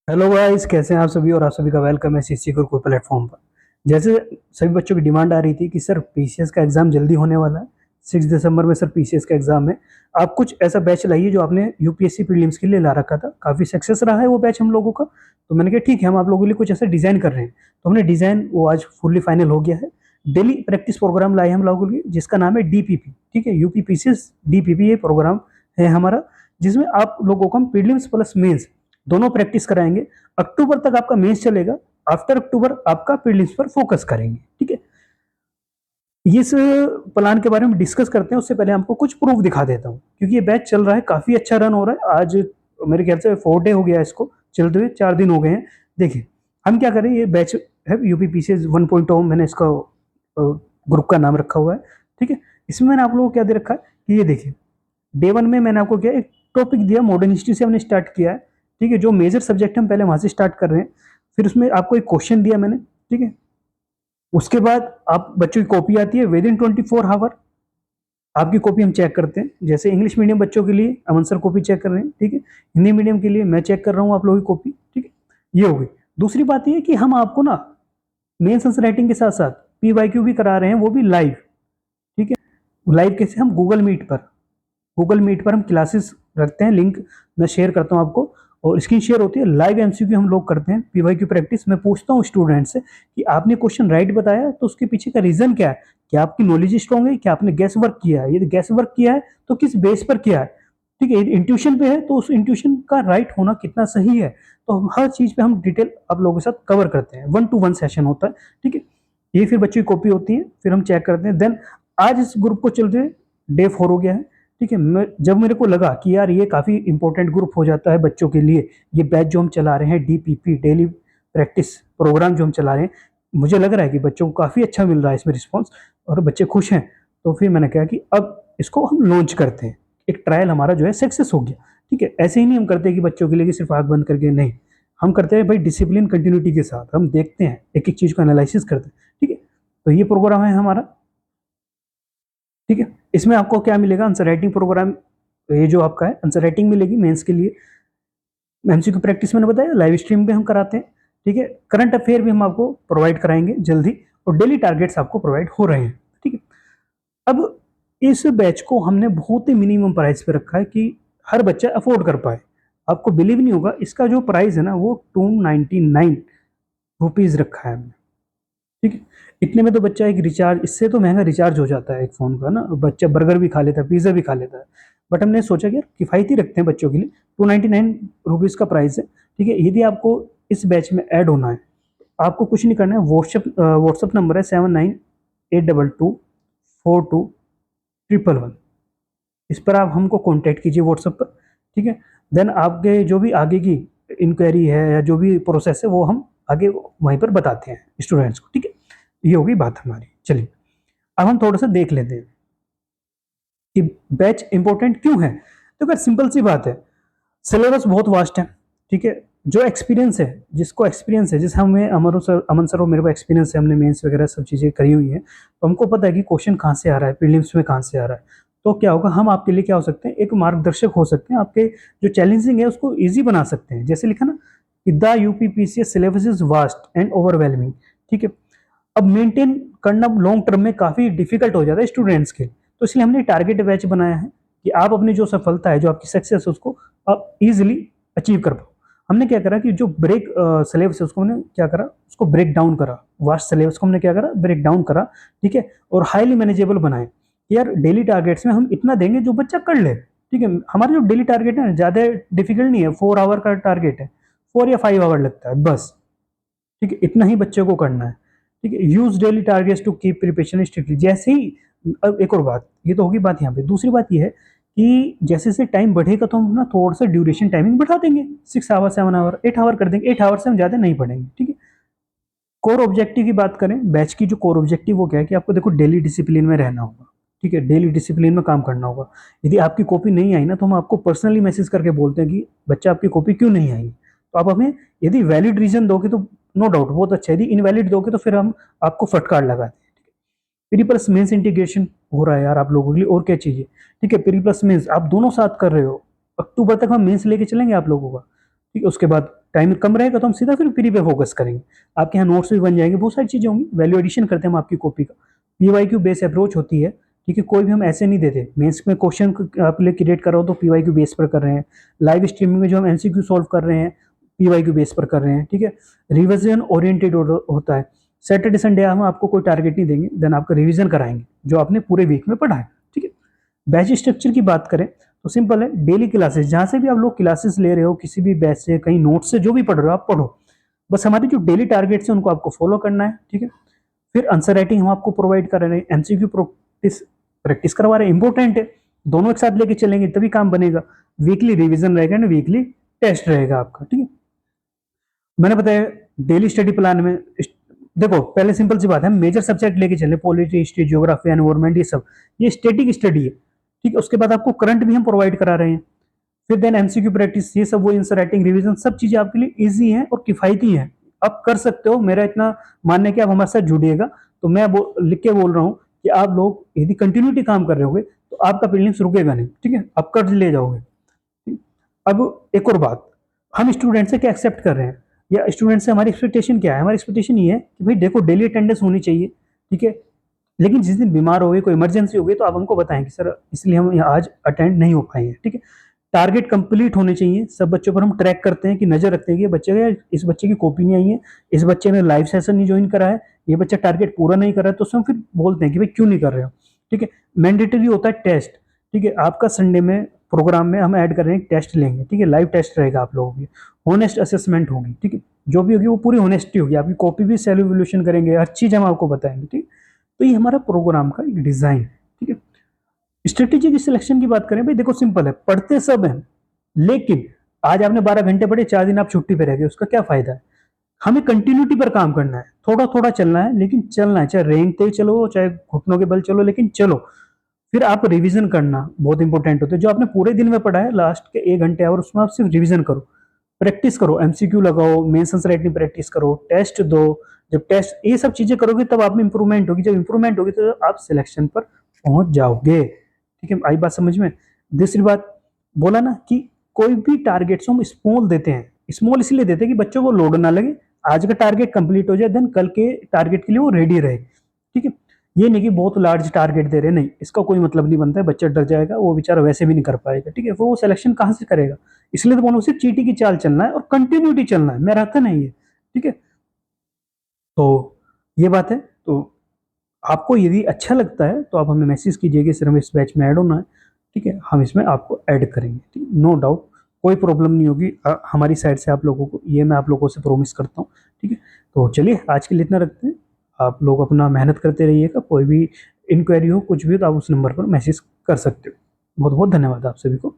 Hello guys, कैसे हैं आप सभी। और आप सभी का वेलकम है सीसी गुरुकुल प्लेटफॉर्म पर। जैसे सभी बच्चों की डिमांड आ रही थी कि सर पीसीएस का एग्जाम जल्दी होने वाला है, 6 दिसंबर में सर पीसीएस का एग्जाम है। आप कुछ ऐसा बैच लाइए जो आपने यूपीएससी प्रीलिम्स के लिए ला रखा था। काफ़ी सक्सेस रहा है वो बैच हम लोगों का। तो मैंने कहा ठीक है, हम आप लोगों के लिए कुछ ऐसा डिज़ाइन कर रहे हैं। तो हमने डिज़ाइन वो आज फुल्ली फाइनल हो गया है। डेली प्रैक्टिस प्रोग्राम लाए हम लोगों के लिए, जिसका नाम है डीपीपी। ठीक है, यूपी पीसीएस डीपीपी ये प्रोग्राम है हमारा, जिसमें आप लोगों को हम प्रीलिम्स प्लस मेंस दोनों प्रैक्टिस कराएंगे। अक्टूबर तक आपका मेंस चलेगा। आफ्टर अक्टूबर आपका प्रीलिम्स पर फोकस करेंगे। ठीक है, इस प्लान के बारे में डिस्कस करते हैं। उससे पहले हमको कुछ प्रूफ दिखा देता हूँ, क्योंकि ये बैच चल रहा है, काफी अच्छा रन हो रहा है। आज मेरे ख्याल से 4 डे हो गया इसको चलते हुए, 4 दिन हो गए हैं। देखिए हम क्या करें, ये बैच है यूपी पीसीएस 1.0, मैंने इसका ग्रुप का नाम रखा हुआ है। ठीक है, इसमें मैंने आप लोगों को क्या दे रखा है कि ये देखिए, डे 1 में मैंने आपको क्या एक टॉपिक दिया, मॉडर्न हिस्ट्री से हमने स्टार्ट किया है। ठीक है, जो मेजर सब्जेक्ट हम पहले वहां से स्टार्ट कर रहे हैं। फिर उसमें आपको एक क्वेश्चन दिया मैंने। ठीक है, उसके बाद आप बच्चों की कॉपी आती है विद इन 24 आवर। आपकी कॉपी हम चेक करते हैं। जैसे इंग्लिश मीडियम बच्चों के लिए अमन सर कॉपी चेक कर रहे हैं। ठीक है, हिंदी मीडियम के लिए मैं चेक कर रहा हूँ आप लोगों की कॉपी। ठीक है, ये हो गई। दूसरी बात ये कि हम आपको ना मेंस आंसर राइटिंग के साथ साथ पीवाईक्यू भी करा रहे हैं, वो भी लाइव। ठीक है, लाइव कैसे, हम गूगल मीट पर हम क्लासेस रखते हैं, लिंक मैं शेयर करता हूँ आपको। और स्क्रीन शेयर होती है, लाइव एमसीक्यू हम लोग करते हैं, पीवाईक्यू प्रैक्टिस। मैं पूछता हूँ स्टूडेंट से कि आपने क्वेश्चन राइट बताया तो उसके पीछे का रीजन क्या है। क्या आपकी नॉलेज स्ट्रॉन्ग है, क्या आपने गैस वर्क किया है। यदि गैस वर्क किया है तो किस बेस पर किया है। ठीक है, इंट्यूशन पे है तो उस इंट्यूशन का राइट होना कितना सही है। तो हर चीज पे हम डिटेल आप लोगों के साथ कवर करते हैं। 1-to-1 सेशन होता है। ठीक है, ये फिर बच्चों की कॉपी होती है, फिर हम चेक करते हैं। देन आज इस ग्रुप को चलते डे 4 हो गया है। ठीक है, जब मेरे को लगा कि यार ये काफ़ी इंपॉर्टेंट ग्रुप हो जाता है बच्चों के लिए, ये बैच जो हम चला रहे हैं डीपीपी डेली प्रैक्टिस प्रोग्राम जो हम चला रहे हैं, मुझे लग रहा है कि बच्चों को काफ़ी अच्छा मिल रहा है इसमें रिस्पॉन्स, और बच्चे खुश हैं। तो फिर मैंने कहा कि अब इसको हम लॉन्च करते हैं। एक ट्रायल हमारा जो है सक्सेस हो गया। ठीक है, ऐसे ही नहीं हम करते कि बच्चों के लिए कि सिर्फ आँख बंद करके, नहीं। हम करते हैं भाई डिसिप्लिन कंटिन्यूटी के साथ, हम देखते हैं एक एक चीज़ को एनालिसिस करते हैं। ठीक है, तो ये प्रोग्राम है हमारा। ठीक है, इसमें आपको क्या मिलेगा, आंसर राइटिंग प्रोग्राम। ये जो आपका है आंसर राइटिंग मिलेगी मेंस के लिए। एमसीक्यू प्रैक्टिस मैंने बताया, लाइव स्ट्रीम पे हम कराते हैं। ठीक है, करंट अफेयर भी हम आपको प्रोवाइड कराएंगे जल्दी, और डेली टारगेट्स आपको प्रोवाइड हो रहे हैं। ठीक है, अब इस बैच को हमने बहुत ही मिनिमम प्राइस पे रखा है कि हर बच्चा अफोर्ड कर पाए। आपको बिलीव नहीं होगा, इसका जो प्राइस है ना वो 299 रुपीज रखा है हमने। ठीक है, इतने में तो बच्चा एक रिचार्ज, इससे तो महंगा रिचार्ज हो जाता है एक फ़ोन का ना। बच्चा बर्गर भी खा लेता है, पिज़्ज़ा भी खा लेता है। बट हमने सोचा कि यार किफ़ायती रखते हैं बच्चों के लिए। 299 रुपीज़ का प्राइस है। ठीक है, यदि आपको इस बैच में ऐड होना है, आपको कुछ नहीं करना है। व्हाट्सअप नंबर है 7982224211। इस पर आप हमको कॉन्टैक्ट कीजिए व्हाट्सअप पर। ठीक है, देन आपके जो भी आगे की इंक्वायरी है या जो भी प्रोसेस है वो हम आगे वहीं पर बताते हैं स्टूडेंट्स को। ठीक है, ये होगी बात हमारी। चलिए अब हम थोड़ा सा देख लेते हैं कि बैच इंपॉर्टेंट क्यों है। तो अगर सिंपल सी बात है, सिलेबस बहुत वास्ट है। ठीक है, जो एक्सपीरियंस है, जिसको एक्सपीरियंस है, जैसे हमें अमन सर और मेरे को एक्सपीरियंस है, हमने मेंस वगैरह सब चीज़ें करी हुई हैं, तो हमको पता है कि क्वेश्चन कहाँ से आ रहा है, प्रीलिम्स में कहाँ से आ रहा है। तो क्या होगा, हम आपके लिए क्या हो सकते हैं, एक मार्गदर्शक हो सकते हैं। आपके जो चैलेंजिंग है उसको ईजी बना सकते हैं। जैसे लिखा ना कि the UPPCS syllabus is vast and overwhelming. ठीक है, अब मेंटेन करना लॉन्ग टर्म में काफ़ी डिफिकल्ट हो जाता है स्टूडेंट्स के। तो इसलिए हमने टारगेट बैच बनाया है कि आप अपनी जो सफलता है, जो आपकी सक्सेस है, उसको आप इजीली अचीव कर पाओ। हमने क्या करा कि जो ब्रेक सिलेबस है उसको हमने क्या करा, उसको ब्रेक डाउन करा। वास्ट सिलेबस को हमने क्या करा, ब्रेक डाउन करा। ठीक है, और हाईली मैनेजेबल बनाए। यार डेली टारगेट्स में हम इतना देंगे जो बच्चा कर ले। ठीक है, हमारा जो डेली टारगेट है ज़्यादा डिफिकल्ट नहीं है, 4 आवर का टारगेट है, 4 या 5 आवर लगता है बस। ठीक है, इतना ही बच्चे को करना है। ठीक है, use daily targets to keep preparation strictly. जैसे ही, अब एक और बात, ये तो होगी बात यहाँ पे। दूसरी बात ये है कि जैसे जैसे टाइम बढ़ेगा तो हम ना थोड़ा सा ड्यूरेशन टाइमिंग बढ़ा देंगे, 6 आवर 7 आवर 8 आवर कर देंगे। 8 आवर से हम ज़्यादा नहीं पढ़ेंगे। ठीक है, कोर ऑब्जेक्टिव की बात करें, बैच की जो कोर ऑब्जेक्टिव वो क्या है कि आपको देखो डेली डिसिप्लिन में रहना होगा। ठीक है, डेली डिसिप्लिन में काम करना होगा। यदि आपकी कॉपी नहीं आई ना, तो हम आपको पर्सनली मैसेज करके बोलते हैं कि बच्चा आपकी कॉपी क्यों नहीं आई। तो आप हमें यदि वैलिड रीजन दोगे तो नो डाउट बहुत अच्छा है, यदि इनवैलिड दोगे तो फिर हम आपको फटकार लगाते हैं। प्री प्लस मेंस इंटीग्रेशन हो रहा है यार आप लोगों के लिए, और क्या चाहिए। ठीक है, प्री प्लस मेंस आप दोनों साथ कर रहे हो। अक्टूबर तक हम मेंस लेके चलेंगे आप लोगों का। ठीक है, उसके बाद टाइम कम रहेगा तो हम सीधा फिर प्री पे फोकस करेंगे। आपके यहाँ नोट्स भी बन जाएंगे, बहुत सारी चीज़ें होंगी। वैल्यू एडिशन करते हैं हम आपकी कॉपी का। पीवाईक्यू बेस अप्रोच होती है, ठीक है। कोई भी हम ऐसे नहीं देते, मेंस में क्वेश्चन आपके लिए क्रिएट कर रहा हो तो पीवाईक्यू बेस पर कर रहे हैं। लाइव स्ट्रीमिंग में जो हम एमसीक्यू सॉल्व कर रहे हैं पीवाईक्यू बेस पर कर रहे हैं, ठीक है। रिविजन ओरिएंटेड होता है। सैटरडे संडे हम आपको कोई टारगेट नहीं देंगे, देन आपका रिवीजन कराएंगे जो आपने पूरे वीक में पढ़ा है, ठीक है। बैच स्ट्रक्चर की बात करें तो सिंपल है, डेली क्लासेस, जहाँ से भी आप लोग क्लासेस ले रहे हो, किसी भी बैच से, कहीं नोट से, जो भी पढ़ रहे हो आप पढ़ो, बस हमारे जो डेली टारगेट्स हैं उनको आपको फॉलो करना है, ठीक है। फिर आंसर राइटिंग हम आपको प्रोवाइड कर रहे हैं, एमसीक्यू प्रैक्टिस प्रैक्टिस करवा रहे हैं, इंपॉर्टेंट है, दोनों एक साथ लेके चलेंगे तभी काम बनेगा। वीकली रिवीजन रहेगा ना, वीकली टेस्ट रहेगा आपका, ठीक है। मैंने बताया डेली स्टडी प्लान में देखो, पहले सिंपल सी बात है, मेजर सब्जेक्ट लेके चले, पॉलिटी, हिस्ट्री, ज्योग्राफी, एनवायरमेंट, ये सब, ये स्टैटिक स्टडी है, ठीक है। उसके बाद आपको करंट भी हम प्रोवाइड करा रहे हैं। फिर देन एमसीक्यू प्रैक्टिस, ये सब, वो आंसर राइटिंग, रिवीजन, सब चीजें आपके लिए इजी हैं और किफायती हैं, आप कर सकते हो। मेरा इतना मानना है कि आप हमारे साथ जुड़िएगा, तो मैं लिख के बोल रहा हूँ कि आप लोग यदि कंटिन्यूटी काम कर रहे होगे तो आपका प्रीलिम्स रुकेगा नहीं, ठीक है, आप कर ले जाओगे। अब एक और बात, हम स्टूडेंट से क्या एक्सेप्ट कर रहे हैं, या स्टूडेंट से हमारी एक्सपेक्टेशन क्या है? हमारी एक्सपेक्टेशन ये है कि भाई देखो, डेली अटेंडेंस होनी चाहिए, ठीक है, लेकिन जिस दिन बीमार हो गए, कोई इमरजेंसी हो गई, तो आप हमको बताएं कि सर इसलिए हम यहाँ आज अटेंड नहीं हो पाए हैं, ठीक है। टारगेट कंप्लीट होने चाहिए, सब बच्चों पर हम ट्रैक करते हैं कि नजर रखते हैं कि बच्चे, इस बच्चे की कॉपी नहीं आई है, इस बच्चे ने लाइव सेशन नहीं ज्वाइन करा है, ये बच्चा टारगेट पूरा नहीं कर रहा है, तो उसमें फिर बोलते हैं कि भाई क्यों नहीं कर रहे हो, ठीक है। मैंडेटरी होता है टेस्ट, ठीक है, आपका संडे में प्रोग्राम में हम ऐड कर रहे हैं, टेस्ट लेंगे, ठीक है, लाइव टेस्ट रहेगा आप लोगों की, होनेस्ट असेसमेंट होगी, ठीक है, जो भी होगी वो पूरी होनेस्टी होगी, आपकी कॉपी भी सेल्फ इवैल्यूएशन करेंगे, हर चीज हम आपको बताएंगे, ठीक। तो ये हमारा प्रोग्राम का एक डिजाइन, ठीक है। स्ट्रेटेजी की सिलेक्शन की बात करें, भाई देखो सिंपल है, पढ़ते सब हैं, लेकिन आज आपने 12 घंटे पढ़े, 4 दिन आप छुट्टी पे रह गए, उसका क्या फायदा है? हमें कंटिन्यूटी पर काम करना है, थोड़ा थोड़ा चलना है, लेकिन चलना है, चाहे रेंगते चलो, चाहे घुटनों के बल चलो, लेकिन चलो। फिर आप रिवीजन करना बहुत इंपॉर्टेंट होता है, जो आपने पूरे दिन में पढ़ा है, लास्ट के 1 घंटे और उसमें आप सिर्फ रिवीजन करो, प्रैक्टिस करो, एमसीक्यू लगाओ, मेंस आंसर राइटिंग प्रैक्टिस करो, टेस्ट दो। जब टेस्ट, ये सब चीजें करोगे तब आप में इंप्रूवमेंट होगी, जब इंप्रूवमेंट होगी तो आप सिलेक्शन पर पहुंच जाओगे, ठीक है। आई बात समझ में? दूसरी बात, बोला ना कि कोई भी टारगेट्स हम स्मॉल देते हैं, स्मॉल इसलिए देते हैं कि बच्चों को लोड ना लगे, आज का टारगेट कंप्लीट हो जाए, देन कल के टारगेट के लिए वो रेडी रहे, ठीक है। ये नहीं कि बहुत लार्ज टारगेट दे रहे, नहीं, इसका कोई मतलब नहीं बनता है, बच्चा डर जाएगा, वो बेचारा वैसे भी नहीं कर पाएगा, ठीक है, वो सिलेक्शन कहाँ से करेगा? इसलिए तो बोलो, सिर्फ चीटी की चाल चलना है और कंटिन्यूटी चलना है, मैराथन है ये, ठीक है। तो ये बात है। तो आपको यदि अच्छा लगता है तो आप हमें मैसेज कीजिए कि सर हमें इस बैच में ऐड होना है, ठीक है, हम इसमें आपको ऐड करेंगे, ठीक, नो डाउट, कोई प्रॉब्लम नहीं होगी हमारी साइड से आप लोगों को, ये मैं आप लोगों से प्रॉमिस करता हूँ, ठीक है। तो चलिए आज के लिए इतना रखते हैं, आप लोग अपना मेहनत करते रहिएगा, कोई भी इंक्वायरी हो, कुछ भी हो, तो आप उस नंबर पर मैसेज कर सकते हो। बहुत बहुत धन्यवाद आप सभी को।